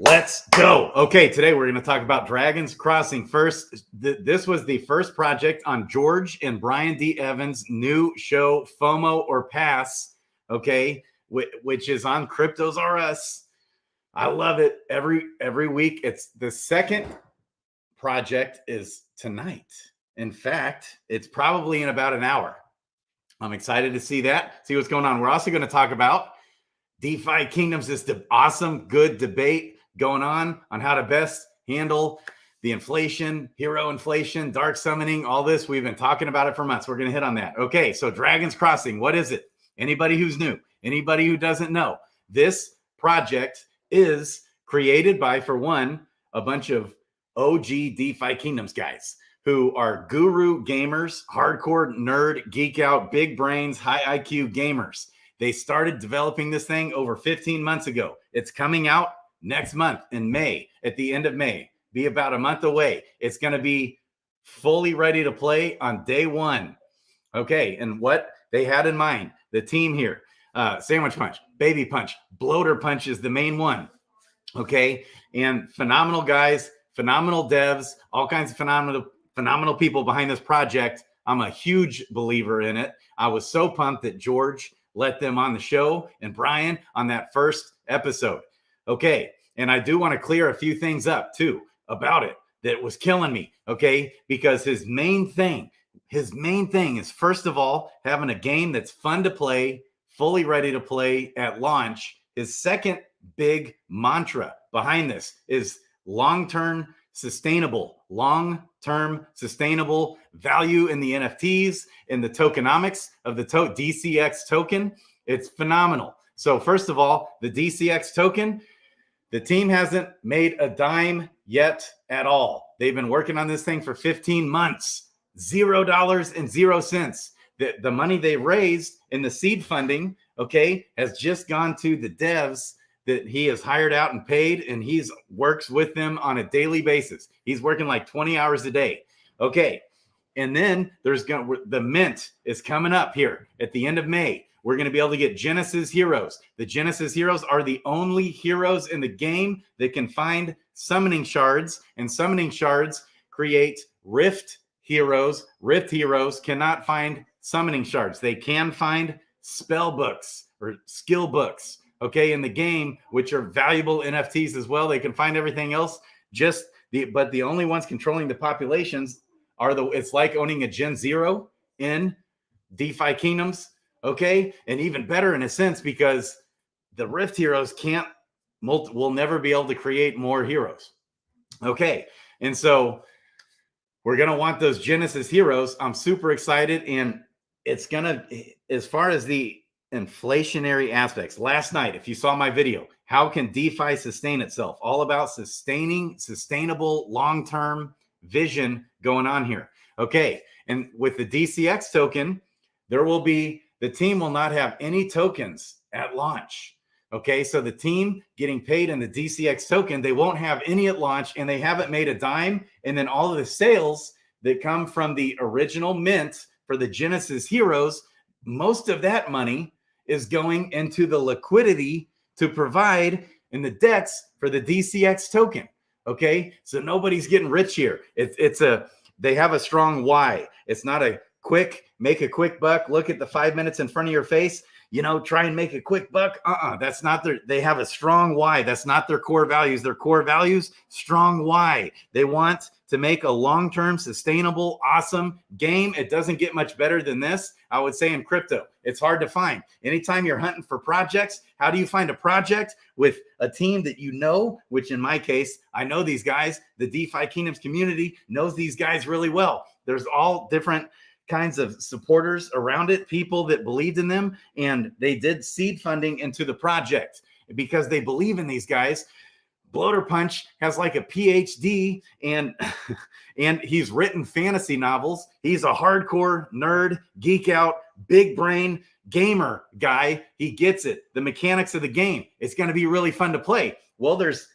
Let's go. Okay, today we're going to talk about Dragons Crossing. First, this was the first project on George and BrianD Evens' new show, FOMO or Pass, okay, which is on CryptosRUs. I love it every week. It's the second project is tonight. In fact, it's probably in about an hour. I'm excited to see what's going on. We're also going to talk about Defi Kingdoms, this awesome, good debate going on how to best handle the inflation, hero inflation, dark summoning, all this. We've been talking about it for months. We're going to hit on that. Okay, so Dragons Crossing, what is it? Anybody who's new, anybody who doesn't know, this project is created by, for one, a bunch of OG DeFi Kingdoms guys who are guru gamers, hardcore nerd, geek out, big brains, high IQ gamers. They started developing this thing over 15 months ago. It's coming out next month in May, at the end of May, be about a month away. It's going to be fully ready to play on day one. Okay, and what they had in mind, the team here, Sandwich Punch, Baby Punch, Bloater Punch is the main one. Okay, and phenomenal guys, phenomenal devs, all kinds of phenomenal people behind this project. I'm a huge believer in it. I was so pumped that George let them on the show and Brian on that first episode. Okay, and I do want to clear a few things up too about it that was killing me, okay? Because his main thing is, first of all, having a game that's fun to play, fully ready to play at launch. His second big mantra behind this is long-term sustainable value in the NFTs, in the tokenomics of the DCX token. It's phenomenal. So first of all, the DCX token, the team hasn't made a dime yet at all. They've been working on this thing for 15 months, $0 The money they raised in the seed funding, okay, has just gone to the devs that he has hired out and paid, and he's works with them on a daily basis. He's working like 20 hours a day. Okay. And then the mint is coming up here at the end of May. We're going to be able to get Genesis heroes. The Genesis heroes are the only heroes in the game that can find summoning shards, and summoning shards create rift heroes. Rift heroes cannot find summoning shards. They can find spell books or skill books, okay, in the game, which are valuable NFTs as well. They can find everything else. But the only ones controlling the populations are it's like owning a Gen Zero in DeFi Kingdoms. Okay, and even better in a sense, because the Rift heroes will never be able to create more heroes. Okay, and so we're gonna want those Genesis heroes. I'm super excited, and it's gonna, as far as the inflationary aspects. Last night, if you saw my video, how can DeFi sustain itself? All about sustainable long-term vision going on here. Okay, and with the DCX token, the team will not have any tokens at launch. Okay, so the team getting paid in the DCX token, they won't have any at launch, and they haven't made a dime. And then all of the sales that come from the original mint for the Genesis heroes, most of that money is going into the liquidity to provide in the DEX for the DCX token. Okay, so nobody's getting rich here. They have a strong why. It's not a make a quick buck, look at the 5 minutes in front of your face, try and make a quick buck. That's not they have a strong why. That's not their core values. Their core values, strong why. They want to make a long-term, sustainable, awesome game. It doesn't get much better than this, I would say, in crypto. It's hard to find. Anytime you're hunting for projects, how do you find a project with a team that which in my case, I know these guys, the DeFi Kingdoms community knows these guys really well. There's all different kinds of supporters around it, people that believed in them, and they did seed funding into the project because they believe in these guys. Bloater Punch has like a PhD, and he's written fantasy novels. He's a hardcore nerd, geek out, big brain gamer guy. He gets it. The mechanics of the game. It's going to be really fun to play. Well, there's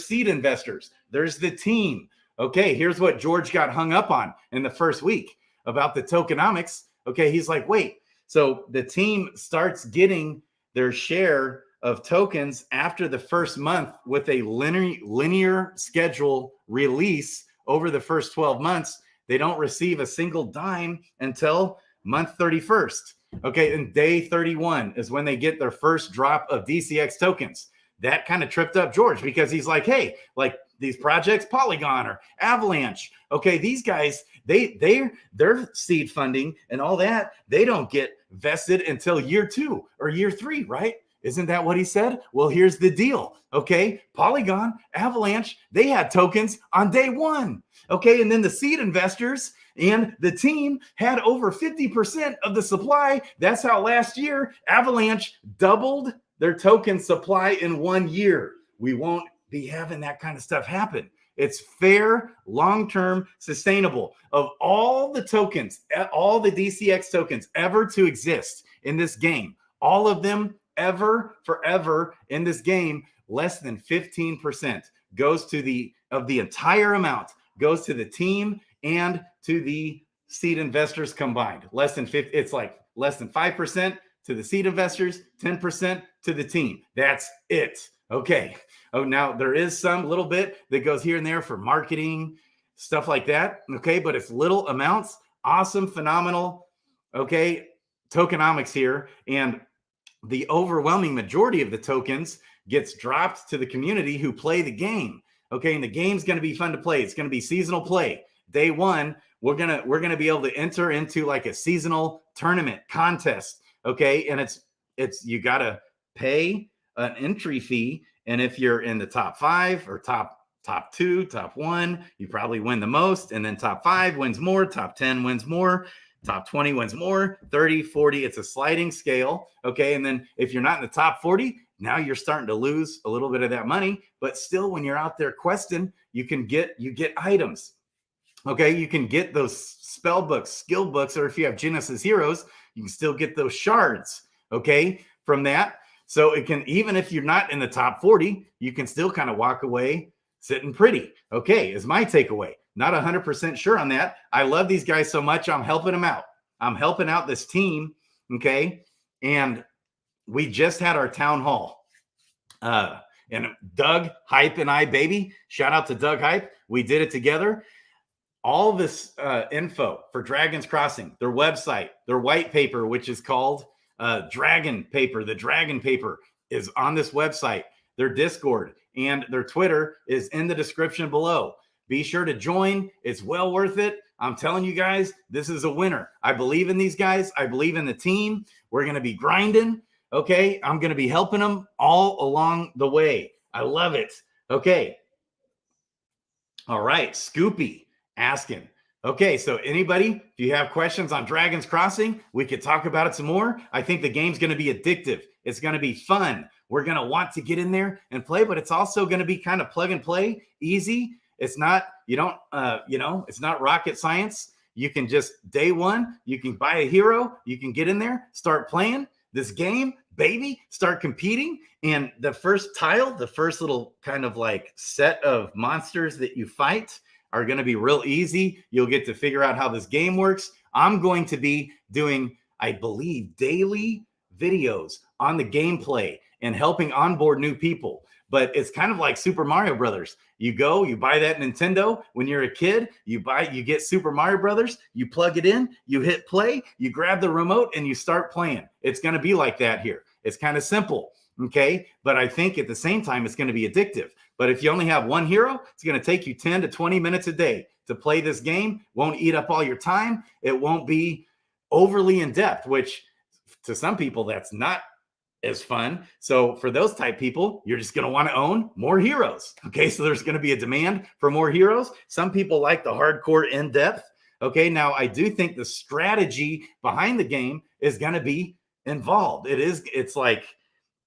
seed investors. There's the team. Okay, here's what George got hung up on in the first week about the tokenomics. Okay, he's like, wait, so the team starts getting their share of tokens after the first month with a linear schedule release over the first 12 months, they don't receive a single dime until month 31st. Okay, and day 31 is when they get their first drop of DCX tokens. That kind of tripped up George because he's like, hey, like these projects, Polygon or Avalanche, okay, these guys, their seed funding and all that, they don't get vested until year 2 or year 3, right? Isn't that what he said? Well, here's the deal. Okay, Polygon, Avalanche, they had tokens on day 1. Okay, and then the seed investors and the team had over 50% of the supply. That's how last year Avalanche doubled their token supply in 1 year. We won't be having that kind of stuff happen. It's fair, long-term, sustainable. Of all the tokens, all the DCX tokens ever to exist in this game, all of them ever, forever in this game, less than 15% goes to the entire amount goes to the team and to the seed investors combined. Less than 50, it's like less than 5% to the seed investors, 10% to the team. That's it. Okay. Oh, now there is some little bit that goes here and there for marketing, stuff like that. Okay. But it's little amounts. Awesome, phenomenal. Okay. Tokenomics here. And the overwhelming majority of the tokens gets dropped to the community who play the game. Okay. And the game's going to be fun to play. It's going to be seasonal play. Day 1, we're gonna be able to enter into like a seasonal tournament contest. Okay. And it's you gotta pay an entry fee. And if you're in the top 5 or top 2, top 1, you probably win the most. And then top 5 wins more, top 10 wins more, top 20 wins more, 30, 40. It's a sliding scale. Okay. And then if you're not in the top 40, now you're starting to lose a little bit of that money. But still, when you're out there questing, you get items. Okay, you can get those spell books, skill books, or if you have Genesis Heroes, you can still get those shards, okay, from that. So it can, even if you're not in the top 40, you can still kind of walk away sitting pretty. Okay, is my takeaway. Not 100% sure on that. I love these guys so much. I'm helping them out. I'm helping out this team, okay? And we just had our town hall. And Doug Hype and I, baby, shout out to Doug Hype. We did it together. All this info for Dragon's Crossing, their website, their white paper, which is called Dragon Paper. The Dragon Paper is on this website. Their Discord and their Twitter is in the description below. Be sure to join. It's well worth it. I'm telling you guys, this is a winner. I believe in these guys. I believe in the team. We're going to be grinding. Okay. I'm going to be helping them all along the way. I love it. Okay. All right. Scoopy asking. Okay, so anybody, if you have questions on Dragon's Crossing, we could talk about it some more. I think the game's going to be addictive. It's going to be fun. We're going to want to get in there and play, but it's also going to be kind of plug and play, easy. It's not, it's not rocket science. You can just day 1, you can buy a hero, you can get in there, start playing this game, baby, start competing. And the first tile, the first little kind of like set of monsters that you fight are going to be real easy. You'll get to figure out how this game works. I'm going to be doing, I believe, daily videos on the gameplay and helping onboard new people. But it's kind of like Super Mario Brothers. You go, you buy that Nintendo when you're a kid, you get Super Mario Brothers, you plug it in, you hit play, you grab the remote and you start playing. It's going to be like that here. It's kind of simple. Okay. But I think at the same time, it's going to be addictive. But if you only have one hero, it's going to take you 10 to 20 minutes a day to play this game. Won't eat up all your time. It won't be overly in depth, which to some people, that's not as fun. So for those type people, you're just going to want to own more heroes. Okay. So there's going to be a demand for more heroes. Some people like the hardcore in depth. Okay. Now I do think the strategy behind the game is going to be involved. It's like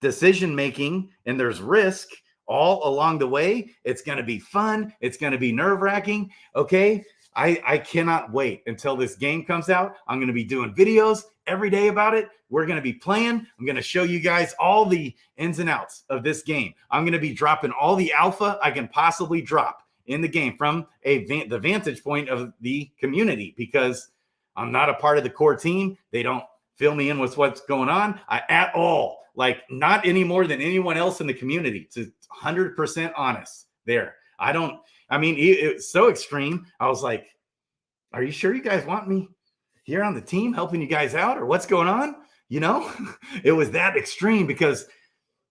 decision-making and there's risk all along the way. It's going to be fun. It's going to be nerve-wracking. Okay. I cannot wait until this game comes out. I'm going to be doing videos every day about it. We're going to be playing. I'm going to show you guys all the ins and outs of this game. I'm going to be dropping all the alpha I can possibly drop in the game from the vantage point of the community, because I'm not a part of the core team. They don't fill me in with what's going on. At all, like not any more than anyone else in the community. To 100% honest there. It's so extreme. I was like, are you sure you guys want me here on the team helping you guys out, or what's going on? It was that extreme because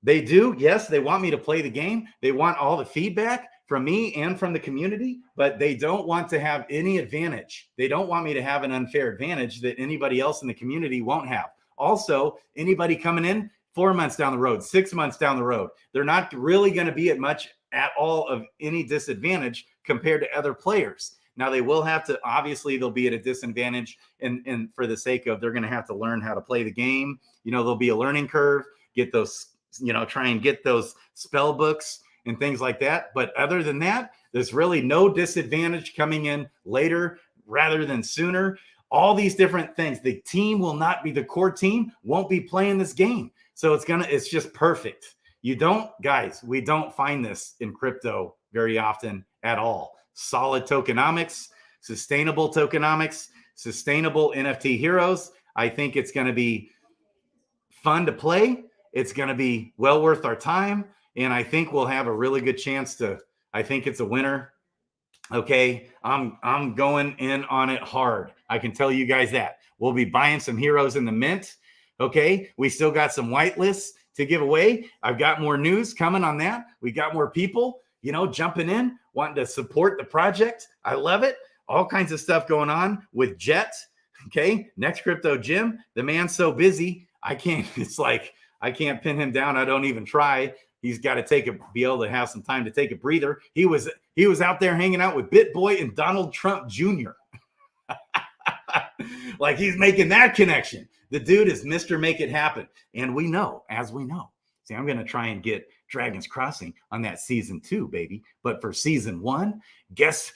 they want me to play the game. They want all the feedback from me and from the community, but they don't want to have any advantage. They don't want me to have an unfair advantage that anybody else in the community won't have. Also, anybody coming in 4 months down the road, 6 months down the road, they're not really going to be at much at all of any disadvantage compared to other players. Now they will have to, obviously they'll be at a disadvantage and for the sake of, they're going to have to learn how to play the game. There'll be a learning curve, get those, try and get those spell books and things like that. But other than that, there's really no disadvantage coming in later rather than sooner. All these different things. The team will not be, the core team won't be playing this game. So it's just perfect. We don't find this in crypto very often at all. Solid tokenomics, sustainable tokenomics, sustainable NFT heroes. I think it's going to be fun to play. It's going to be well worth our time. And I think we'll have a really good chance I think it's a winner. Okay. I'm going in on it hard. I can tell you guys that. We'll be buying some heroes in the mint. Okay. We still got some whitelists to give away. I've got more news coming on that. We got more people, jumping in, wanting to support the project. I love it. All kinds of stuff going on with Jet. Okay. Next Crypto Jim. The man's so busy. I can't pin him down. I don't even try. He's got to be able to have some time to take a breather. He was out there hanging out with BitBoy and Donald Trump Jr. Like he's making that connection. The dude is Mr. Make It Happen. And as we know. See, I'm going to try and get Dragon's Crossing on that season 2, baby. But for season 1, guess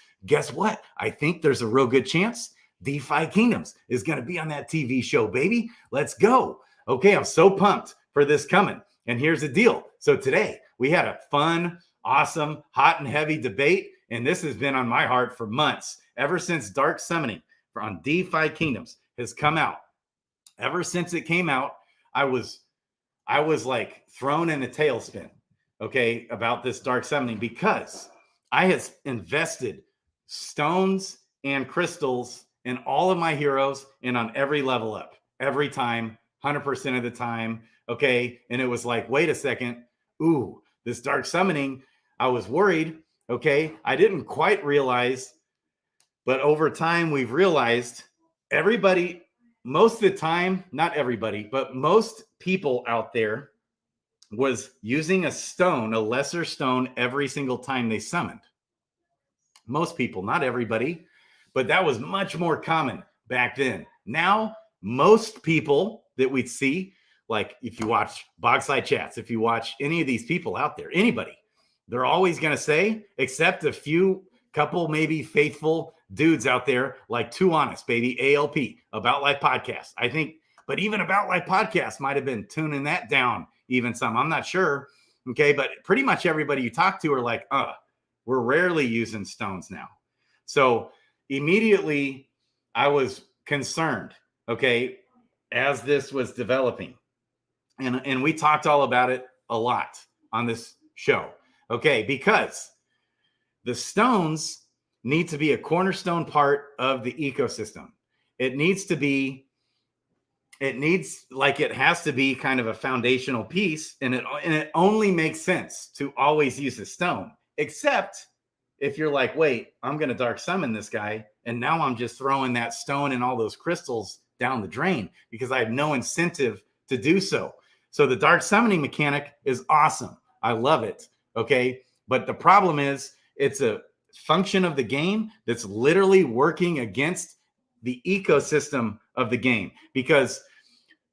what? I think there's a real good chance DeFi Kingdoms is going to be on that TV show, baby. Let's go. Okay, I'm so pumped for this coming. And here's the deal. So today we had a fun, awesome, hot and heavy debate. And this has been on my heart for months, ever since Dark Summoning on DeFi Kingdoms has come out. Ever since it came out, I was like thrown in a tailspin, okay, about this Dark Summoning because I had invested stones and crystals in all of my heroes and on every level up, every time, 100% of the time. Okay. And it was like, wait a second. Ooh, this Dark Summoning, I was worried. Okay. I didn't quite realize, but over time we've realized everybody, most of the time, not everybody, but most people out there was using a stone, a lesser stone every single time they summoned. Most people, not everybody, but that was much more common back then. Now, most people that we'd see, like if you watch Bogside Chats, if you watch any of these people out there, anybody, they're always going to say, except a couple maybe faithful dudes out there like Too Honest, baby, ALP, About Life Podcast. I think, but even About Life Podcast might have been tuning that down even some. I'm not sure. Okay, but pretty much everybody you talk to are like, we're rarely using stones now. So immediately I was concerned, okay, as this was developing. And we talked all about it a lot on this show. Okay, because the stones need to be a cornerstone part of the ecosystem. It has to be kind of a foundational piece, and it only makes sense to always use a stone, except if you're like, wait, I'm going to dark summon this guy, and now I'm just throwing that stone and all those crystals down the drain because I have no incentive to do so. So the dark summoning mechanic is awesome. I love it. Okay. But the problem is it's a function of the game that's literally working against the ecosystem of the game, because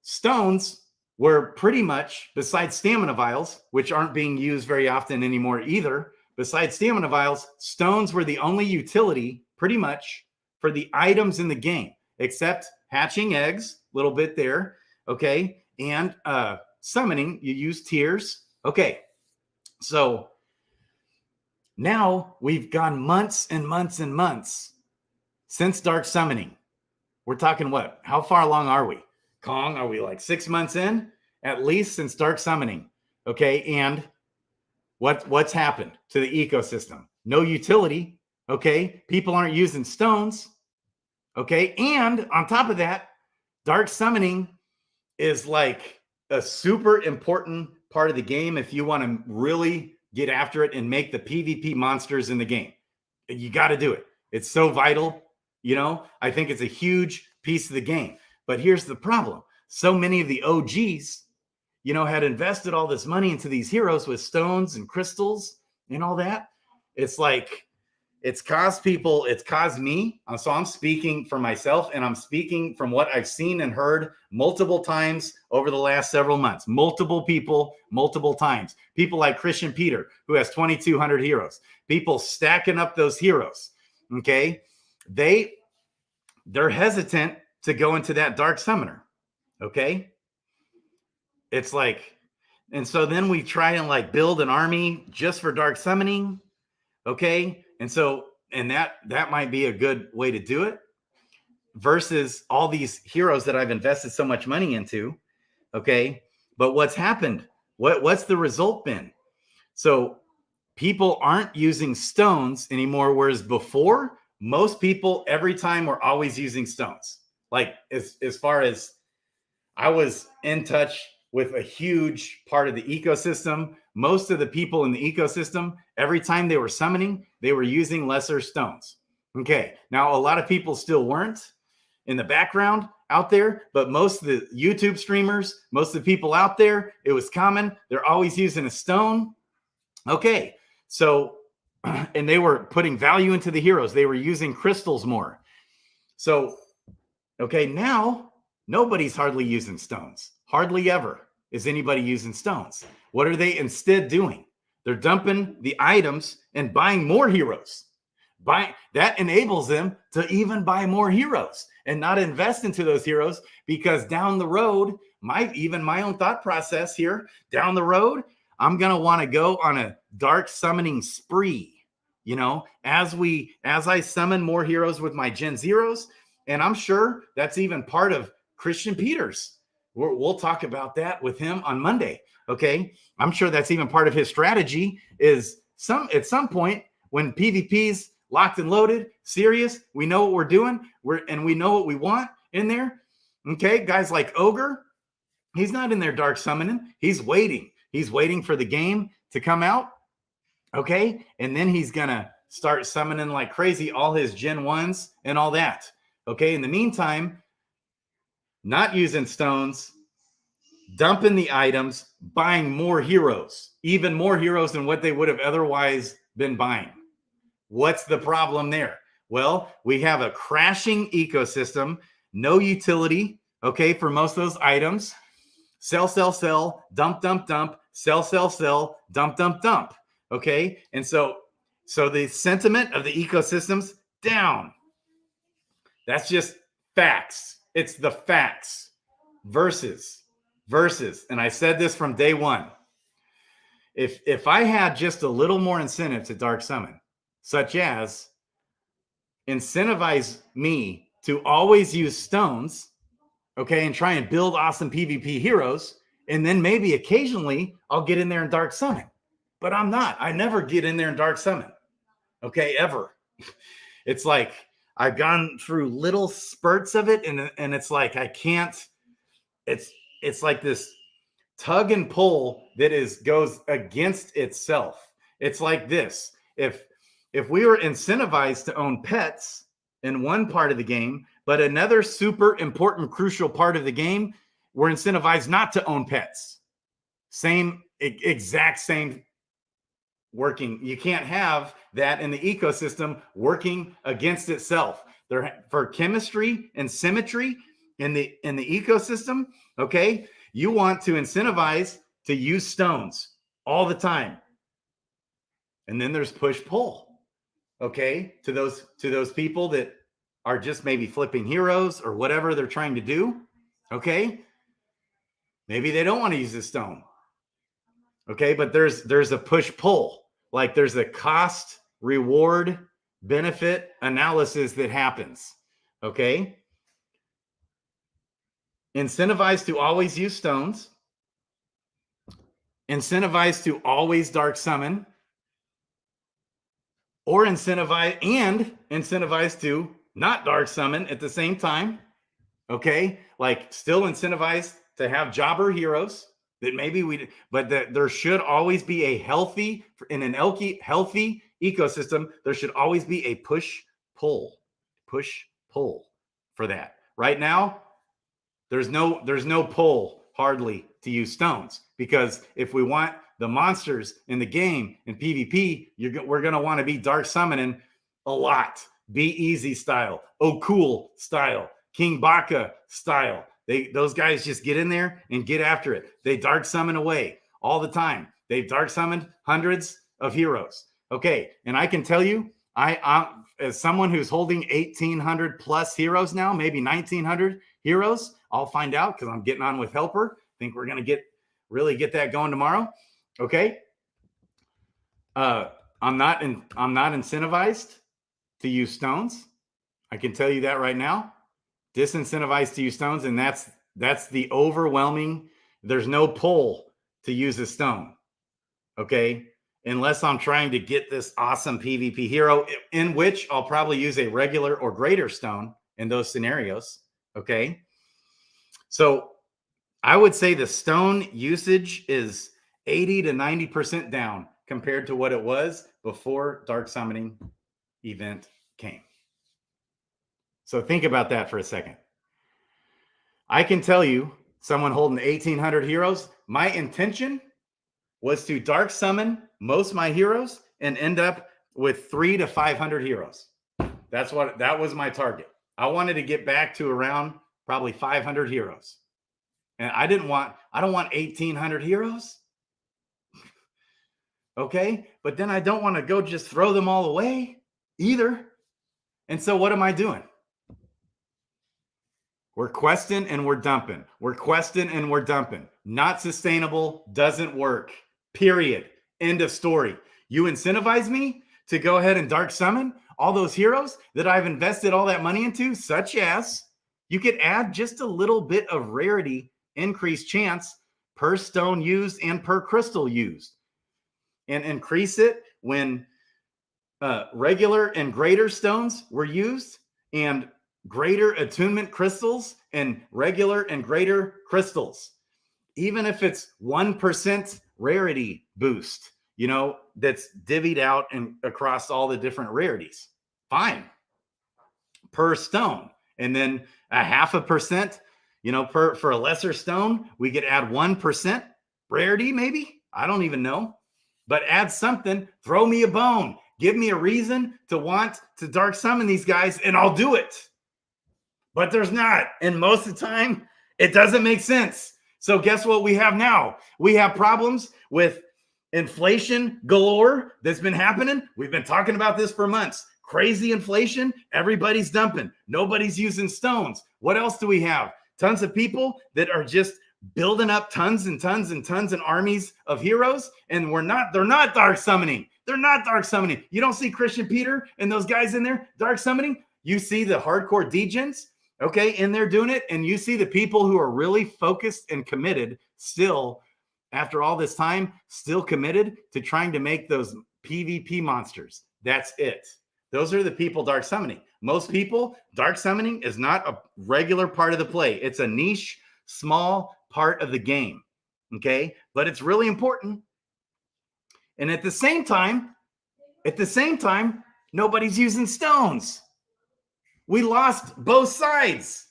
stones were pretty much, besides stamina vials, which aren't being used very often anymore either, besides stamina vials, stones were the only utility pretty much for the items in the game, except hatching eggs, a little bit there. Okay. And summoning, you use tiers. Okay. So now we've gone months and months and months since dark summoning. We're talking what? How far along are we? Kong, are we like 6 months in? At least since dark summoning. Okay. And what's happened to the ecosystem? No utility. Okay. People aren't using stones. Okay. And on top of that, dark summoning is like a super important part of the game if you want to really get after it and make the PvP monsters in the game. You got to do it. It's so vital. You know, I think it's a huge piece of the game. But here's the problem. So many of the OGs, you know, had invested all this money into these heroes with stones and crystals and all that. It's like, it's caused people, it's caused me. So I'm speaking for myself, and I'm speaking from what I've seen and heard multiple times over the last several months. Multiple people, multiple times. People like Christian Peter, who has 2,200 heroes. People stacking up those heroes. Okay. They're hesitant to go into that dark summoner. Okay. It's like, and so then we try and like build an army just for dark summoning. Okay. And so, and that might be a good way to do it versus all these heroes that I've invested so much money into. Okay. But what's happened? What's the result been? So people aren't using stones anymore, whereas before, most people every time were always using stones. Like as far as I was in touch with a huge part of the ecosystem, most of the people in the ecosystem, every time they were summoning, they were using lesser stones. Okay. Now, a lot of people still weren't in the background out there, but most of the YouTube streamers, most of the people out there, it was common. They're always using a stone. Okay. So, and they were putting value into the heroes. They were using crystals more. So, okay, now nobody's hardly using stones. Hardly ever is anybody using stones. What are they instead doing? They're dumping the items and buying more heroes. That enables them to even buy more heroes and not invest into those heroes, because down the road, my own thought process here, down the road, I'm going to want to go on a dark summoning spree, you know, as I summon more heroes with my Gen Zeros. And I'm sure that's even part of Christian Peters. We'll talk about that with him on Monday. Okay. I'm sure that's even part of his strategy is at some point when PvP's locked and loaded, serious, we know what we're doing. And we know what we want in there. Okay. Guys like Ogre, he's not in there dark summoning. He's waiting. He's waiting for the game to come out. Okay. And then he's going to start summoning like crazy, all his Gen 1s and all that. Okay. In the meantime, not using stones, dumping the items, buying more heroes, even more heroes than what they would have otherwise been buying. What's the problem there? Well, we have a crashing ecosystem, no utility, okay, for most of those items. Sell, dump, sell, dump, okay? And so the sentiment of the ecosystem's down. That's just facts. It's the facts versus, and I said this from day one. If I had just a little more incentive to dark summon, such as incentivize me to always use stones, okay, and try and build awesome PvP heroes, and then maybe occasionally I'll get in there and dark summon. But I'm not. I never get in there and dark summon, okay, ever. It's like I've gone through little spurts of it, and it's like I can't. It's like this tug and pull that goes against itself. It's like this. If we were incentivized to own pets in one part of the game, but another super important, crucial part of the game, we're incentivized not to own pets. Exact same working. You can't have that in the ecosystem working against itself. For chemistry and symmetry in the ecosystem, okay, you want to incentivize to use stones all the time. And then there's push-pull, okay, to those people that are just maybe flipping heroes or whatever they're trying to do, okay? Maybe they don't want to use the stone, okay? But there's a push-pull. Like there's a cost, reward, benefit analysis that happens, okay? Incentivized to always use stones, incentivized to always dark summon, or incentivized to not dark summon at the same time. Okay, like still incentivized to have jobber heroes that maybe but that there should always be a healthy ecosystem. There should always be a push pull for that. Right now, there's no pull hardly to use stones, because if we want the monsters in the game in PvP, we're going to want to be dark summoning a lot. Be easy style, oh cool style, King Baka style. Those guys just get in there and get after it. They dark summon away all the time. They've dark summoned hundreds of heroes. Okay, and I can tell you, I'm as someone who's holding 1,800 plus heroes now, maybe 1,900 heroes. I'll find out because I'm getting on with Helper. I think we're gonna really get that going tomorrow. Okay. I'm not incentivized to use stones. I can tell you that right now. Disincentivized to use stones, and that's the overwhelming. There's no pull to use a stone. Okay. Unless I'm trying to get this awesome PvP hero, in which I'll probably use a regular or greater stone in those scenarios. Okay. So I would say the stone usage is 80 to 90% down compared to what it was before dark summoning event came. So think about that for a second. I can tell you, someone holding 1,800 heroes, my intention was to dark summon most of my heroes and end up with 300 to 500 heroes. That was my target. I wanted to get back to around probably 500 heroes. And I don't want 1,800 heroes. Okay. But then I don't want to go just throw them all away either. And so what am I doing? We're questing and we're dumping. We're questing and we're dumping. Not sustainable, doesn't work. Period. End of story. You incentivize me to go ahead and dark summon all those heroes that I've invested all that money into, such as you could add just a little bit of rarity, increased chance per stone used and per crystal used, and increase it when regular and greater stones were used, and greater attunement crystals and regular and greater crystals. Even if it's 1% rarity boost, that's divvied out and across all the different rarities, fine, per stone. And then a 0.5%, for a lesser stone, we could add 1% rarity, maybe. I don't even know. But add something, throw me a bone, give me a reason to want to dark summon these guys, and I'll do it. But there's not. And most of the time, it doesn't make sense. So guess what we have now? We have problems with inflation galore that's been happening. We've been talking about this for months. Crazy inflation. Everybody's dumping. Nobody's using stones. What else do we have? Tons of people that are just building up tons and tons and tons and armies of heroes. And they're not dark summoning. They're not dark summoning. You don't see Christian Peter and those guys in there dark summoning. You see the hardcore degens, okay, in there doing it. And you see the people who are really focused and committed still, after all this time, still committed to trying to make those PvP monsters. That's it. Those are the people dark summoning. Most people, dark summoning is not a regular part of the play. It's a niche, small part of the game, okay? But it's really important. And at the same time, nobody's using stones. We lost both sides.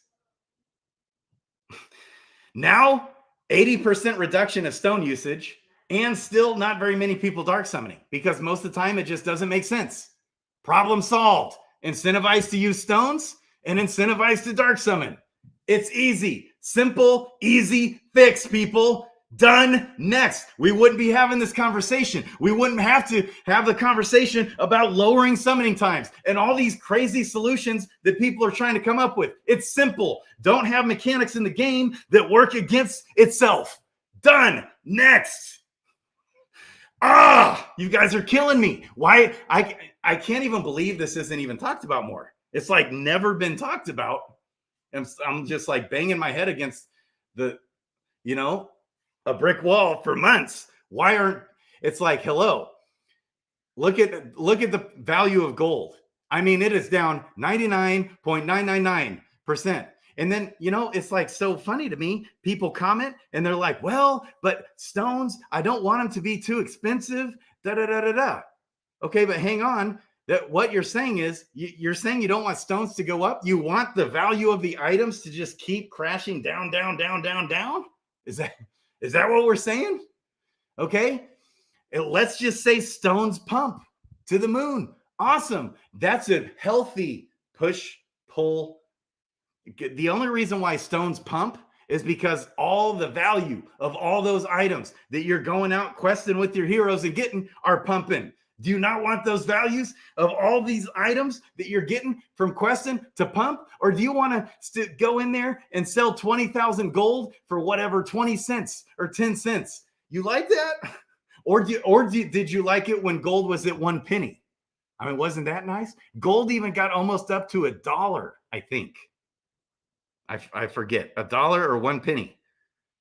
Now, 80% reduction of stone usage, and still not very many people dark summoning, because most of the time it just doesn't make sense. Problem solved. Incentivized to use stones and incentivized to dark summon. It's easy, simple, easy fix, people. Done. Next. We wouldn't be having this conversation. We wouldn't have to have the conversation about lowering summoning times and all these crazy solutions that people are trying to come up with. It's simple. Don't have mechanics in the game that work against itself. Done. Next. You guys are killing me. Why? I can't even believe this isn't even talked about more. It's like never been talked about. And I'm just like banging my head against the, you know, a brick wall for months. Why aren't, it's like, hello, look at the value of gold. I mean, it is down 99.999%. And then, you know, it's like so funny to me. People comment and they're like, well, but stones, I don't want them to be too expensive. Da da da da da. Okay, but hang on. That what you're saying is you're saying you don't want stones to go up. You want the value of the items to just keep crashing down, down, down, down, down. Is that what we're saying? Okay. Let's just say stones pump to the moon. Awesome. That's a healthy push pull. The only reason why stones pump is because all the value of all those items that you're going out questing with your heroes and getting are pumping. Do you not want those values of all these items that you're getting from questing to pump? Or do you want to go in there and sell 20,000 gold for whatever 20 cents or 10 cents? You like that? Or did you like it when gold was at 1 penny? I mean, wasn't that nice? Gold even got almost up to $1, I think. I forget, $1 or 1 penny.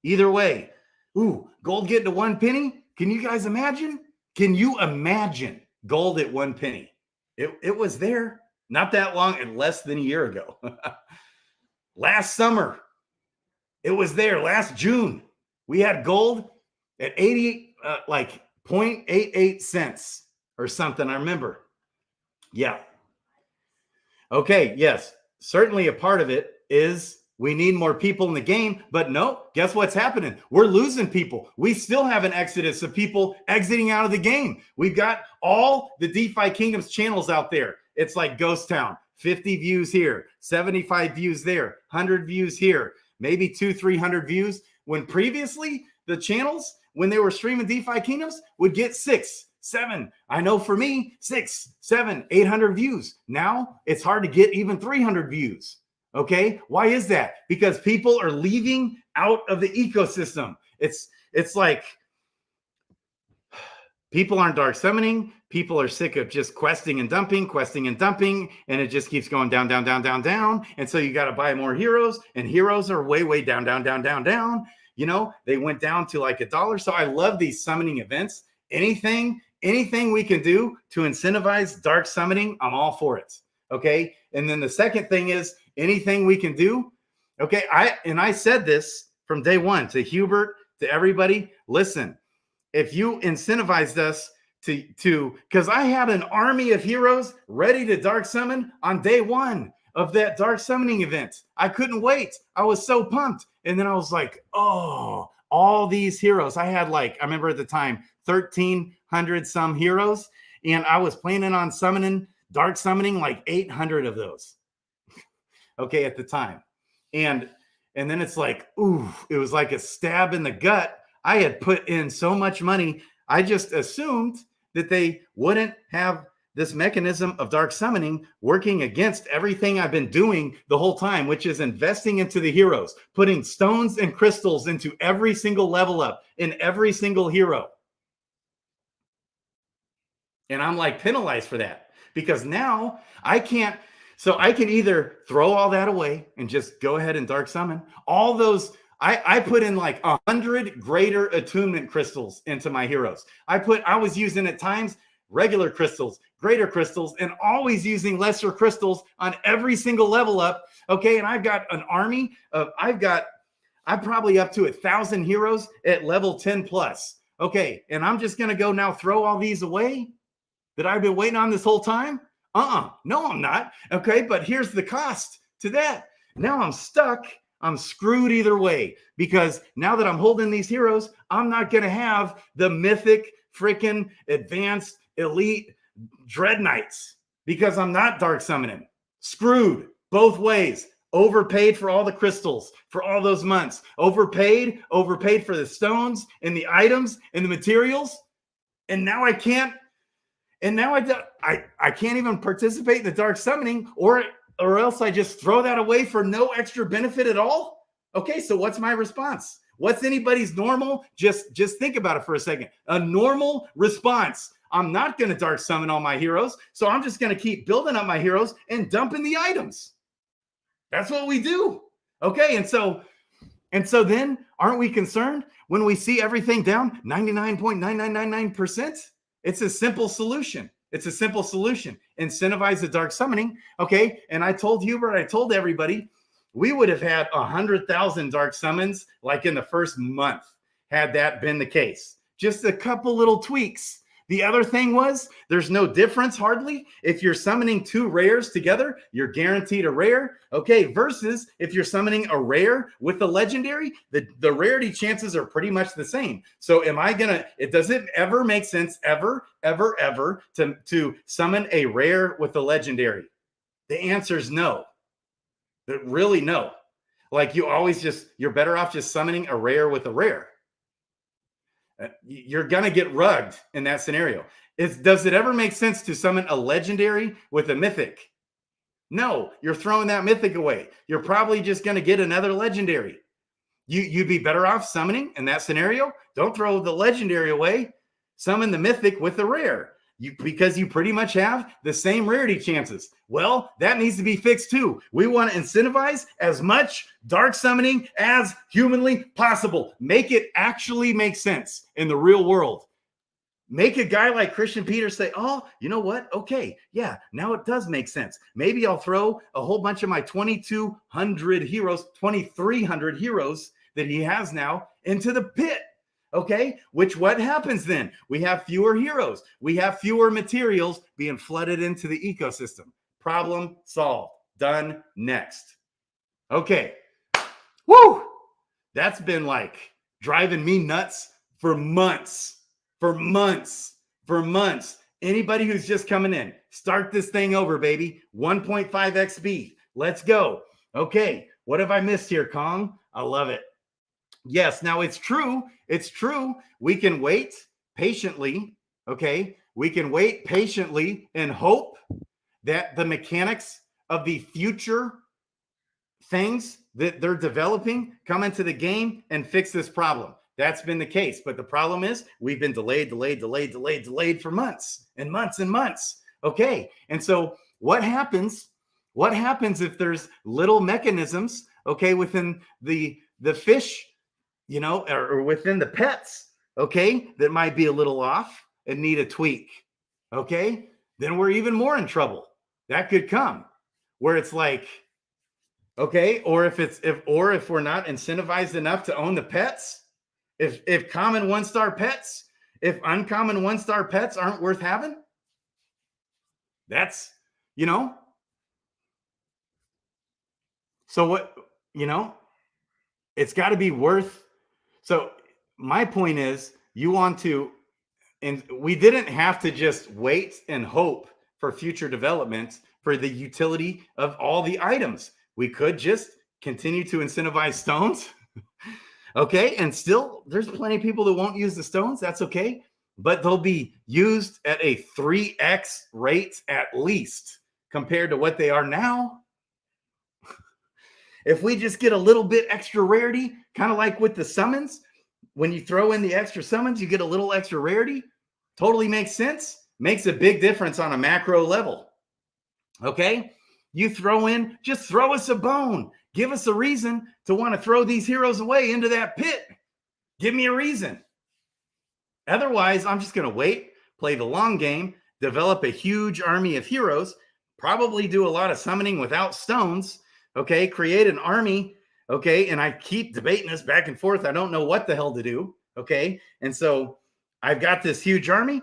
Either way, ooh, gold getting to 1 penny. Can you guys imagine? Can you imagine gold at 1 penny? It was there not that long, and less than a year ago. Last summer, it was there. Last June, we had gold at 80, like 0.88 cents or something. I remember. Yeah. Okay. Yes. Certainly a part of it is we need more people in the game, but no, guess what's happening? We're losing people. We still have an exodus of people exiting out of the game. We've got all the DeFi Kingdoms channels out there. It's like Ghost Town, 50 views here, 75 views there, 100 views here, maybe 200-300 views. When previously the channels, when they were streaming DeFi Kingdoms, would get 6, 7. I know for me, 6, 7, 800 views. Now it's hard to get even 300 views. Okay. Why is that? Because people are leaving out of the ecosystem. It's like people aren't dark summoning. People are sick of just questing and dumping, and it just keeps going down, down, down, down, down. And so you got to buy more heroes, and heroes are way, way down, down, down, down, down. You know, they went down to like $1. So I love these summoning events. Anything we can do to incentivize dark summoning, I'm all for it. Okay. And then the second thing is anything we can do. Okay. I said this from day one to Hubert, to everybody. Listen, if you incentivized us to, because I had an army of heroes ready to dark summon on day one of that dark summoning event. I couldn't wait. I was so pumped. And then I was like, oh, all these heroes. I had like, I remember at the time, 1,300 some heroes. And I was planning on dark summoning like 800 of those. Okay, at the time. And then it's like, ooh, it was like a stab in the gut. I had put in so much money. I just assumed that they wouldn't have this mechanism of dark summoning working against everything I've been doing the whole time, which is investing into the heroes, putting stones and crystals into every single level up in every single hero. And I'm like penalized for that because now I can't. So I can either throw all that away and just go ahead and dark summon all those. I put in like 100 greater attunement crystals into my heroes. I was using at times regular crystals, greater crystals, and always using lesser crystals on every single level up. Okay. And I've got an army of, I'm probably up to 1,000 heroes at level 10 plus. Okay. And I'm just going to go now throw all these away that I've been waiting on this whole time. No, I'm not. Okay. But here's the cost to that. Now I'm stuck. I'm screwed either way, because now that I'm holding these heroes, I'm not going to have the mythic freaking advanced elite dread knights because I'm not dark summoning. Screwed both ways. Overpaid for all the crystals for all those months. Overpaid for the stones and the items and the materials. And now I can't. And now I can't even participate in the dark summoning, or else I just throw that away for no extra benefit at all. Okay, so what's my response? What's anybody's normal? Just think about it for a second. A normal response. I'm not going to dark summon all my heroes, so I'm just going to keep building up my heroes and dumping the items. That's what we do. Okay, and so And so then aren't we concerned when we see everything down 99.9999%? It's a simple solution. It's a simple solution. Incentivize the dark summoning. Okay. And I told Hubert, I told everybody, we would have had 100,000 dark summons like in the first month had that been the case. Just a couple little tweaks. The other thing was there's no difference hardly. If you're summoning 2 rares together, you're guaranteed a rare. Okay, versus if you're summoning a rare with a legendary, the rarity chances are pretty much the same. So does it ever make sense ever to summon a rare with a legendary? The answer is no. Really no. Like you're better off just summoning a rare with a rare. You're going to get rugged in that scenario. Does it ever make sense to summon a legendary with a mythic? No, you're throwing that mythic away. You're probably just going to get another legendary. You'd be better off summoning in that scenario. Don't throw the legendary away. Summon the mythic with the rare. Because you pretty much have the same rarity chances. Well, that needs to be fixed too. We want to incentivize as much dark summoning as humanly possible. Make it actually make sense in the real world. Make a guy like Christian Peter say, oh, you know what? Okay, yeah, now it does make sense. Maybe I'll throw a whole bunch of my 2,200 heroes, 2,300 heroes that he has now into the pit. Okay, what happens then? We have fewer heroes. We have fewer materials being flooded into the ecosystem. Problem solved. Done. Next. Okay. Woo! That's been like driving me nuts for months. Anybody who's just coming in, start this thing over, baby. 1.5x speed. Let's go. Okay. What have I missed here, Kong? I love it. Yes. Now it's true. It's true. We can wait patiently. Okay. We can wait patiently and hope that the mechanics of the future things that they're developing come into the game and fix this problem. That's been the case. But the problem is we've been delayed for months and months and months. Okay. And so what happens if there's little mechanisms, okay, within the fish, you know, or within the pets, okay, that might be a little off and need a tweak, okay, then we're even more in trouble. That could come where it's like, okay, or if we're not incentivized enough to own the pets, if common 1-star pets, if uncommon 1-star pets aren't worth having, that's, you know, so what, you know, it's got to be worth. So my point is you want to, and we didn't have to just wait and hope for future development for the utility of all the items. We could just continue to incentivize stones. Okay. And still there's plenty of people that won't use the stones. That's okay. But they'll be used at a 3x rate at least compared to what they are now. If we just get a little bit extra rarity, kind of like with the summons, when you throw in the extra summons, you get a little extra rarity. Totally makes sense. Makes a big difference on a macro level. Okay. You just throw us a bone. Give us a reason to want to throw these heroes away into that pit. Give me a reason. Otherwise, I'm just going to wait, play the long game, develop a huge army of heroes, probably do a lot of summoning without stones. Okay, create an army. Okay, and I keep debating this back and forth. I don't know what the hell to do. Okay, and so I've got this huge army,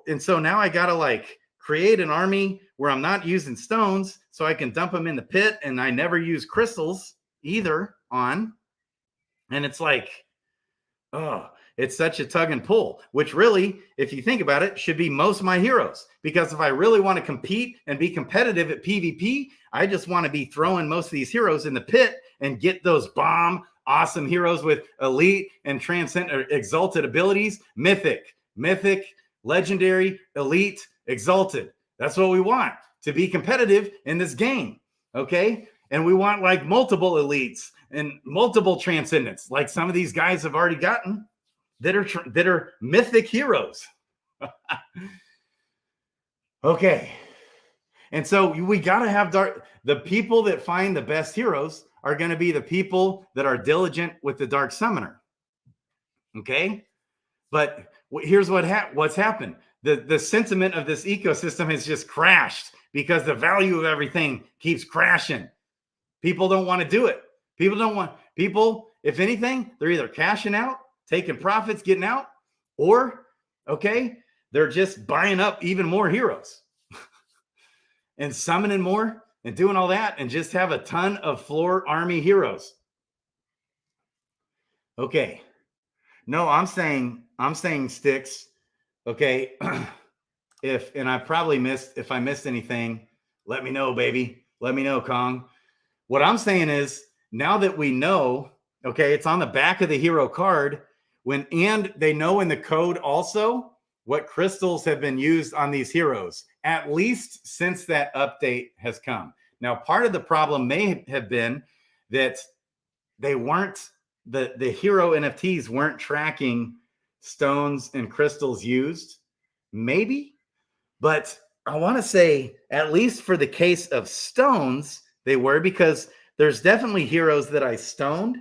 and so now I got to like create an army where I'm not using stones so I can dump them in the pit, and I never use crystals either on. And it's like, oh, it's such a tug and pull, which really, if you think about it, should be most of my heroes. Because if I really want to compete and be competitive at PvP, I just want to be throwing most of these heroes in the pit and get those bomb, awesome heroes with elite and transcend or exalted abilities. Mythic, legendary, elite, exalted. That's what we want to be competitive in this game. Okay. And we want like multiple elites and multiple transcendents, like some of these guys have already gotten that are mythic heroes. Okay. And so we got to have the people that find the best heroes are going to be the people that are diligent with the dark summoner. Okay. But here's what's happened. The sentiment of this ecosystem has just crashed because the value of everything keeps crashing. People don't want to do it. People, if anything, they're either cashing out, taking profits, getting out, or, okay, they're just buying up even more heroes and summoning more and doing all that and just have a ton of floor army heroes. Okay. No, I'm saying Sticks. Okay. If I missed anything, let me know, baby. Let me know, Kong. What I'm saying is, now that we know, okay, it's on the back of the hero card, and they know in the code also what crystals have been used on these heroes, at least since that update has come. Now, part of the problem may have been that they weren't, the hero NFTs weren't tracking stones and crystals used, maybe. But I want to say, at least for the case of stones, they were, because there's definitely heroes that I stoned,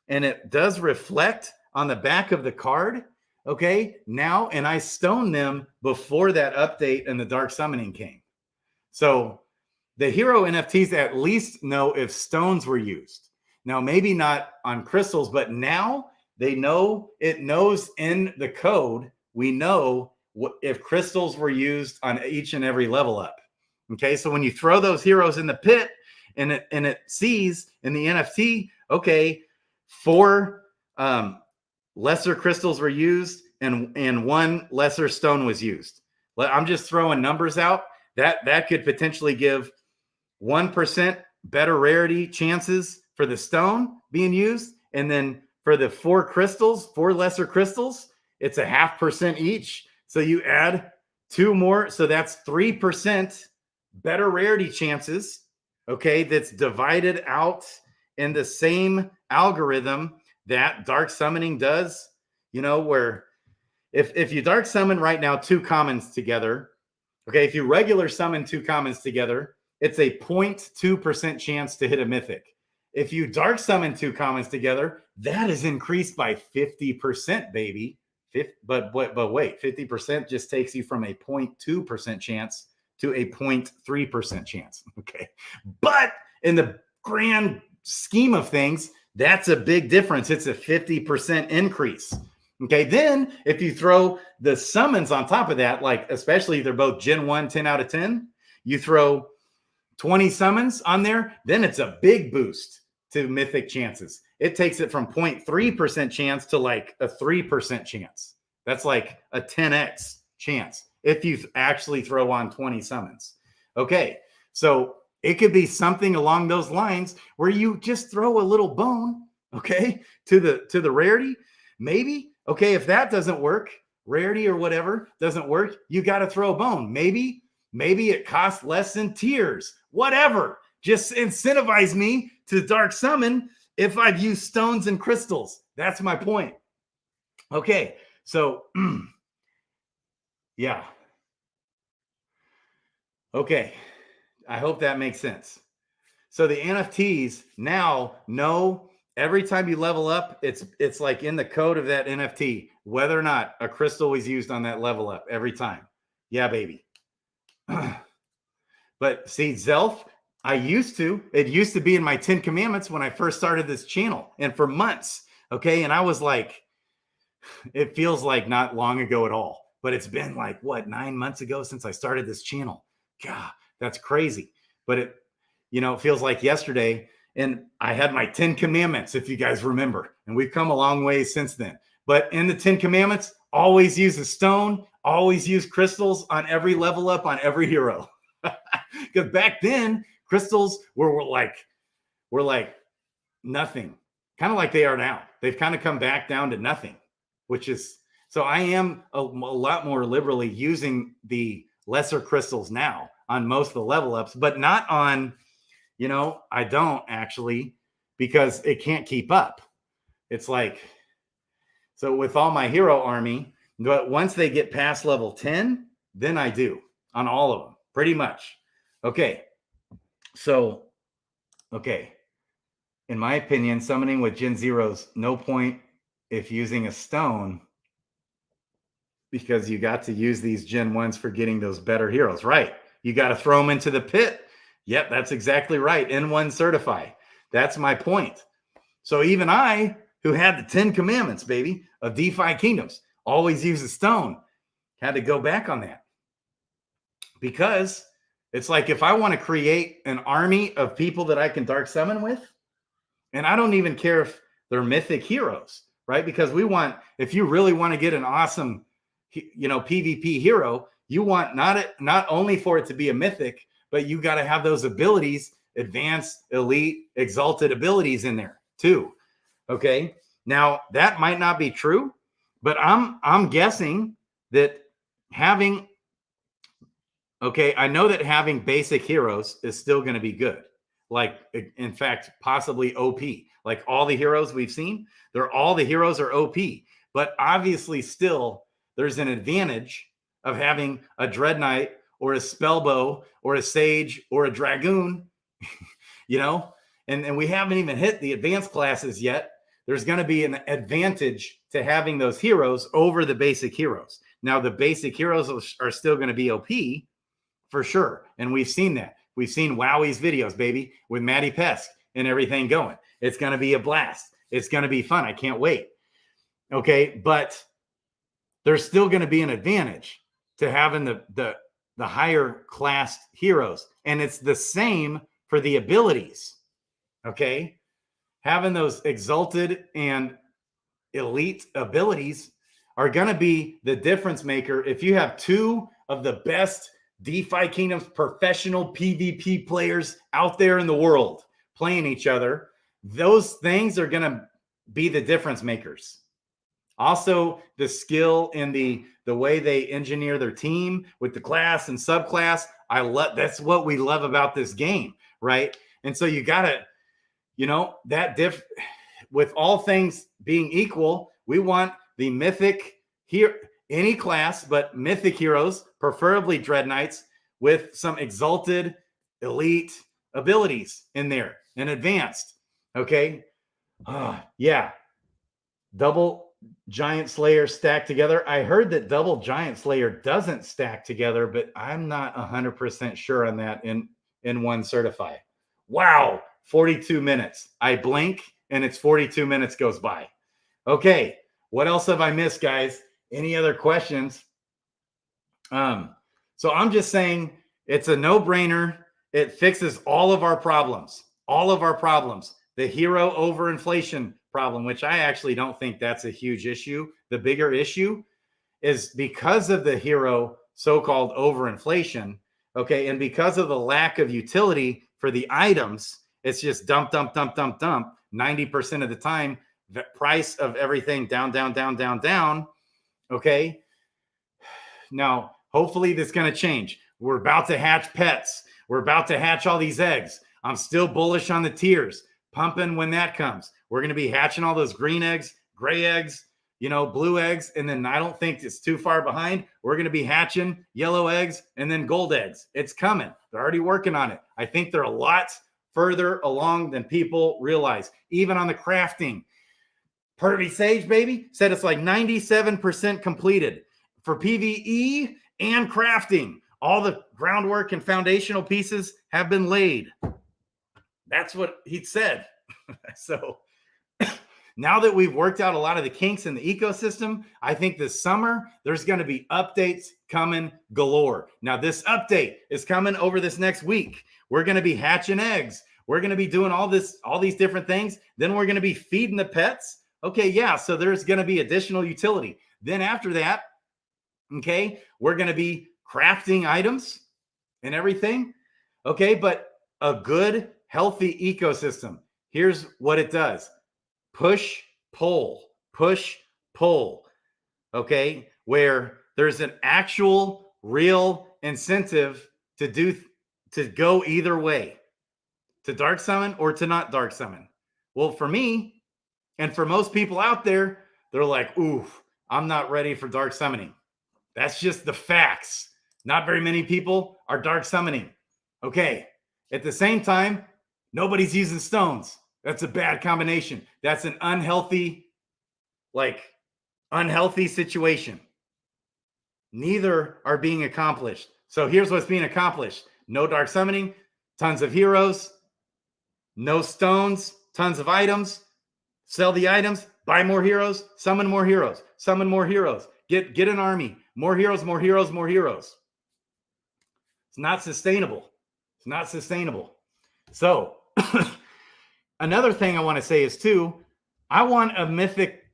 and it does reflect on the back of the card. Okay, now, and I stoned them before that update and the dark summoning came. So the hero NFTs at least know if stones were used. Now, maybe not on crystals, but now they know, it knows in the code, we know if crystals were used on each and every level up. Okay, so when you throw those heroes in the pit and it sees in the NFT, okay, 4 lesser crystals were used and 1 lesser stone was used. I'm just throwing numbers out. That could potentially give 1% better rarity chances for the stone being used. And then for the 4 lesser crystals, it's a 0.5% each. So you add 2 more. So that's 3% better rarity chances. Okay. That's divided out in the same algorithm that dark summoning does, where if you dark summon right now 2 commons together, okay, if you regular summon 2 commons together, it's a 0.2% chance to hit a mythic. If you dark summon 2 commons together, that is increased by 50%, baby. But wait, 50% just takes you from a 0.2% chance to a 0.3% chance. Okay. But in the grand scheme of things, that's a big difference. It's a 50% increase. Okay. Then if you throw the summons on top of that, like especially they're both Gen 1, 10 out of 10, you throw 20 summons on there, then it's a big boost to mythic chances. It takes it from 0.3% chance to like a 3% chance. That's like a 10x chance if you actually throw on 20 summons. Okay, so it could be something along those lines where you just throw a little bone, okay, to the rarity. Maybe, okay, if that doesn't work, rarity or whatever doesn't work, you got to throw a bone. Maybe it costs less than tiers, whatever. Just incentivize me to dark summon if I've used stones and crystals. That's my point. Okay, so yeah. Okay, I hope that makes sense. So the NFTs now know every time you level up, it's like in the code of that NFT, whether or not a crystal was used on that level up every time. Yeah, baby. But see, Zelf, it used to be in my 10 commandments when I first started this channel, and for months. Okay. And I was like, it feels like not long ago at all, but it's been like, what, 9 months ago since I started this channel. God, that's crazy. But it feels like yesterday. And I had my 10 commandments, if you guys remember, and we've come a long way since then. But in the 10 commandments, always use a stone, always use crystals on every level up on every hero. Because back then, crystals were like nothing, kind of like they are now. They've kind of come back down to nothing, which is, so I am a lot more liberally using the lesser crystals now on most of the level ups, but not on, I don't actually, because it can't keep up. It's like, so with all my hero army, but once they get past level 10, then I do on all of them, pretty much. Okay. So, okay. In my opinion, summoning with Gen Zeros, no point if using a stone, because you got to use these Gen 1s for getting those better heroes. Right. You got to throw them into the pit. Yep, that's exactly right. N1 certify. That's my point. So even I, who had the 10 commandments, baby, of DeFi Kingdoms, always use a stone, had to go back on that. Because it's like, if I want to create an army of people that I can dark summon with, and I don't even care if they're mythic heroes, right? Because we want, if you really want to get an awesome, PvP hero, you want not only for it to be a mythic, but you got to have those abilities, advanced, elite, exalted abilities in there too. Okay. Now that might not be true, but I'm guessing that having, I know that having basic heroes is still going to be good. Like, in fact, possibly OP. Like all the heroes we've seen, all the heroes are OP. But obviously still there's an advantage of having a Dread Knight or a Spellbow or a Sage or a Dragoon, and we haven't even hit the advanced classes yet. There's going to be an advantage to having those heroes over the basic heroes. Now, the basic heroes are still going to be OP for sure. And we've seen that. We've seen Wowie's videos, baby, with Matty Pesk and everything going. It's going to be a blast. It's going to be fun. I can't wait. Okay. But there's still going to be an advantage to having the higher class heroes. And it's the same for the abilities. Okay. Having those exalted and elite abilities are going to be the difference maker. If you have two of the best DeFi Kingdoms professional PvP players out there in the world playing each other, those things are going to be the difference makers. Also, the skill in the way they engineer their team with the class and subclass. That's what we love about this game, right? And so you got to, with all things being equal, we want the mythic here, any class, but mythic heroes, preferably Dread Knights, with some exalted elite abilities in there and advanced. Okay. Yeah. Double Giant Slayer stacked together. I heard that double Giant Slayer doesn't stack together, but I'm not 100% sure on that in one certify. Wow. 42 minutes. I blink and it's 42 minutes goes by. Okay. What else have I missed, guys? Any other questions? So I'm just saying it's a no-brainer. It fixes all of our problems. All of our problems. The hero overinflation problem, which I actually don't think that's a huge issue. The bigger issue is because of the hero so-called overinflation, okay, and because of the lack of utility for the items, it's just dump, dump, dump, dump, dump. 90% of the time, the price of everything down, down, down, down, down. Okay. Now, hopefully this is going to change. We're about to hatch pets. We're about to hatch all these eggs. I'm still bullish on the tiers, pumping when that comes. We're going to be hatching all those green eggs, gray eggs, blue eggs. And then I don't think it's too far behind. We're going to be hatching yellow eggs and then gold eggs. It's coming. They're already working on it. I think they're a lot further along than people realize, even on the crafting. Pervy Sage, baby, said it's like 97% completed for PvE and crafting. All the groundwork and foundational pieces have been laid. That's what he said. So now that we've worked out a lot of the kinks in the ecosystem, I think this summer there's going to be updates coming galore. Now this update is coming over this next week. We're going to be hatching eggs. We're going to be doing all these different things. Then we're going to be feeding the pets. Okay, yeah, so there's going to be additional utility. Then after that, okay, we're going to be crafting items and everything. Okay, but a good, healthy ecosystem. Here's what it does. Push, pull, okay, where there's an actual real incentive to go either way, to dark summon or to not dark summon. Well, for me, and for most people out there, they're like, oof, I'm not ready for dark summoning. That's just the facts. Not very many people are dark summoning. Okay. At the same time, nobody's using stones. That's a bad combination. That's an unhealthy situation. Neither are being accomplished. So here's what's being accomplished. No dark summoning, tons of heroes, no stones, tons of items. Sell the items, buy more heroes, summon more heroes, summon more heroes. Get an army, more heroes, more heroes, more heroes. It's not sustainable. It's not sustainable. So another thing I want to say is too, I want a mythic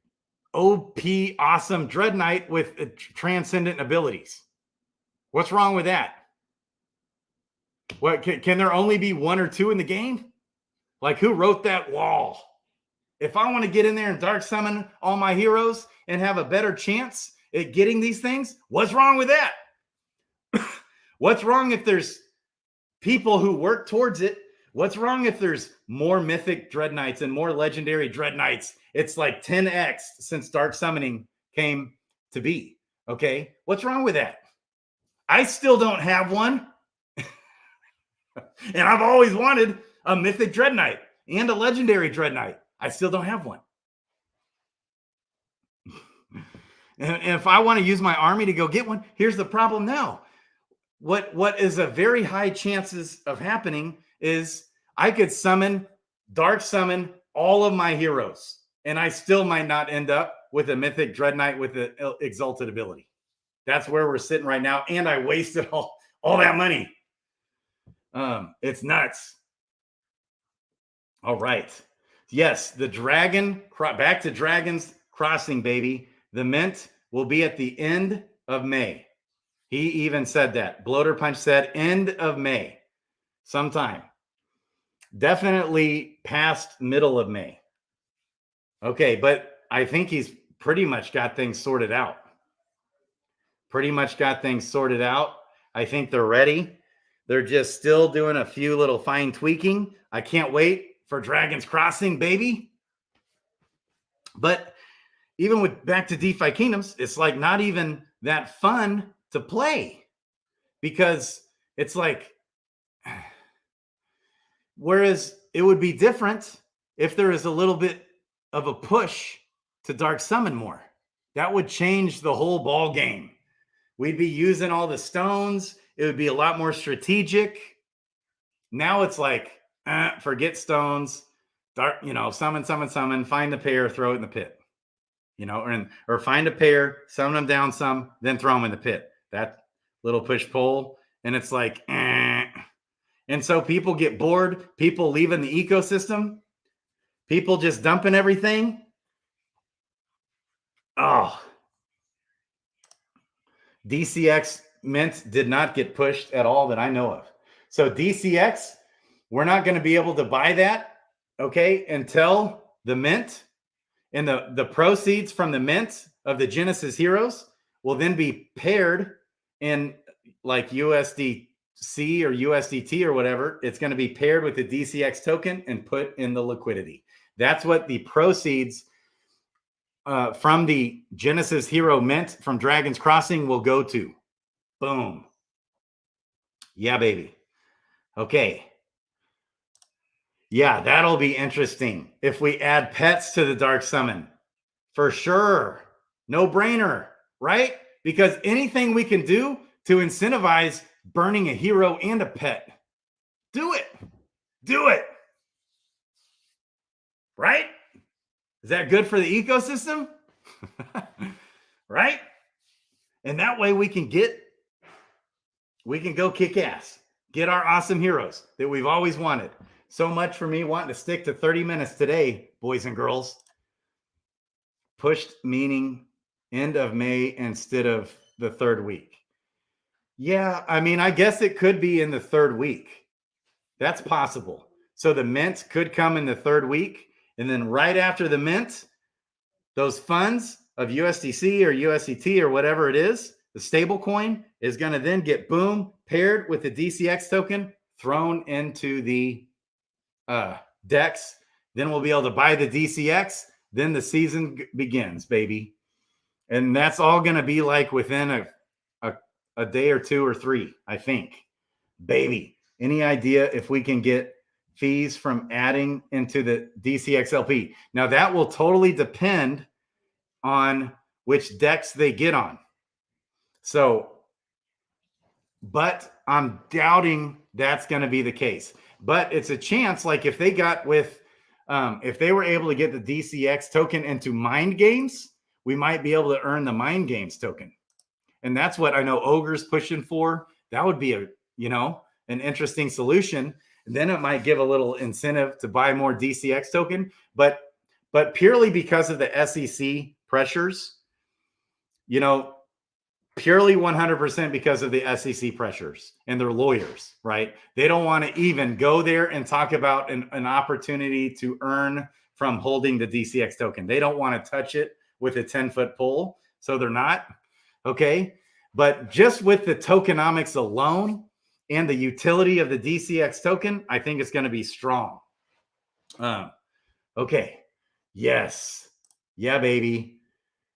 OP awesome Dread Knight with transcendent abilities. What's wrong with that? What can there only be one or two in the game? Like, who wrote that wall? If I want to get in there and dark summon all my heroes and have a better chance at getting these things, what's wrong with that? What's wrong if there's people who work towards it? What's wrong if there's more mythic Dread Knights and more legendary Dread Knights? It's like 10x since dark summoning came to be. Okay, what's wrong with that? I still don't have one. And I've always wanted a mythic Dread Knight and a legendary Dread Knight. I still don't have one. And if I want to use my army to go get one, here's the problem now. What is a very high chances of happening is I could dark summon all of my heroes, and I still might not end up with a mythic Dread Knight with the exalted ability. That's where we're sitting right now, and I wasted all that money. It's nuts. All right. Yes, the dragon, back to Dragon's Crossing, baby. The mint will be at the end of May. He even said that. Bloater Punch said end of May, sometime. Definitely past middle of May. Okay, but I think he's pretty much got things sorted out. I think they're ready. They're just still doing a few little fine tweaking. I can't wait for Dragon's Crossing, baby. But even with back to DeFi Kingdoms, it's like not even that fun to play, because it's like, whereas it would be different if there is a little bit of a push to dark summon more. That would change the whole ball game. We'd be using all the stones. It would be a lot more strategic. Now it's like, forget stones, dark, summon, find the pair, throw it in the pit, or find a pair, summon them down some, then throw them in the pit. That little push pull. And it's like, And so people get bored, people leaving the ecosystem, people just dumping everything. Oh, DCX Mint did not get pushed at all that I know of. So DCX, we're not going to be able to buy that, okay, until the mint, and the proceeds from the mint of the Genesis heroes will then be paired in like USDC or USDT or whatever. It's going to be paired with the DCX token and put in the liquidity. That's what the proceeds from the Genesis hero mint from Dragon's Crossing will go to. Boom. Yeah, baby. Okay. Yeah, that'll be interesting if we add pets to the dark summon. For sure. No brainer, right? Because anything we can do to incentivize burning a hero and a pet, do it. Do it. Right? Is that good for the ecosystem? Right? And that way we can go kick ass. Get our awesome heroes that we've always wanted. So much for me wanting to stick to 30 minutes today, boys and girls. Pushed meaning end of May instead of the third week. Yeah, I mean, I guess it could be in the third week. That's possible. So the mint could come in the third week. And then right after the mint, those funds of USDC or USDT or whatever it is, the stable coin is going to then get paired with the DCX token, thrown into the DEX. Then we'll be able to buy the DCX. Then the season begins, baby. And that's all going to be like within a day or two or three, I think. Baby. Any idea if we can get fees from adding into the DCXLP? Now that will totally depend on which DEX they get on. So, but I'm doubting that's going to be the case. But it's a chance, like if they got with, if they were able to get the DCX token into Mind Games, we might be able to earn the Mind Games token. And that's what I know Ogre's pushing for. That would be a, you know, an interesting solution. And then it might give a little incentive to buy more DCX token, but purely because of the SEC pressures, you know, purely 100% because of the SEC pressures and their lawyers, right? They don't want to even go there and talk about an opportunity to earn from holding the DCX token. They don't want to touch it with a 10-foot pole. So they're not, okay? But just with the tokenomics alone and the utility of the DCX token, I think it's going to be strong. Okay. Yes. Yeah, baby.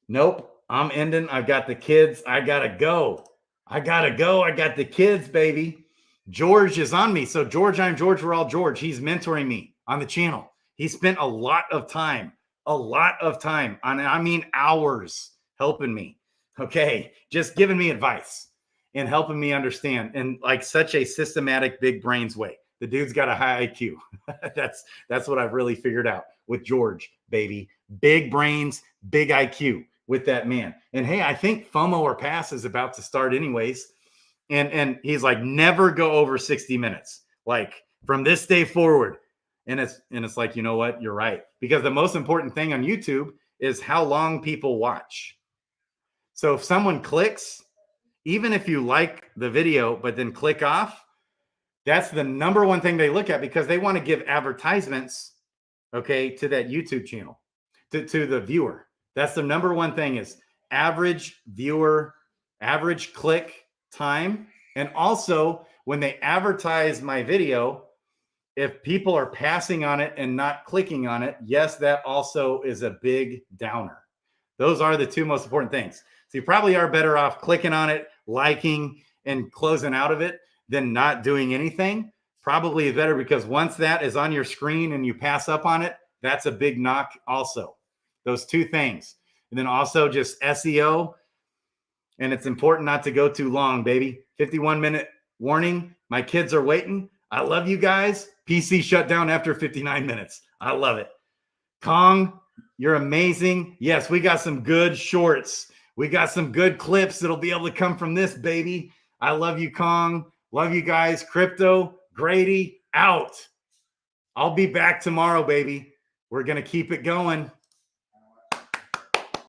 Nope. I'm ending. I've got the kids. I gotta go. I got the kids, baby. George is on me. So George, I'm George. We're all George. He's mentoring me on the channel. He spent a lot of time, I mean hours helping me. Okay. Just giving me advice and helping me understand in like such a systematic, big brains way. The dude's got a high IQ. That's what I've really figured out with George, baby. Big brains, big IQ with that man. And hey, I think FOMO or Pass is about to start anyways. And he's like, never go over 60 minutes, like from this day forward. And it's like, you know what? You're right. Because the most important thing on YouTube is how long people watch. So if someone clicks, even if you like the video, but then click off, that's the number one thing they look at because they want to give advertisements, okay, to that YouTube channel, to the viewer. That's the number one thing is average viewer, average click time. And also when they advertise my video, if people are passing on it and not clicking on it, yes, that also is a big downer. Those are the two most important things. So you probably are better off clicking on it, liking, and closing out of it than not doing anything. Probably better because once that is on your screen and you pass up on it, that's a big knock also. Those two things. And then also just SEO. And it's important not to go too long, baby. 51-minute warning. My kids are waiting. I love you guys. PC shut down after 59 minutes. I love it. Kong, you're amazing. Yes, we got some good shorts. We got some good clips that'll be able to come from this, baby. I love you, Kong. Love you guys. Crypto Grady out. I'll be back tomorrow, baby. We're going to keep it going.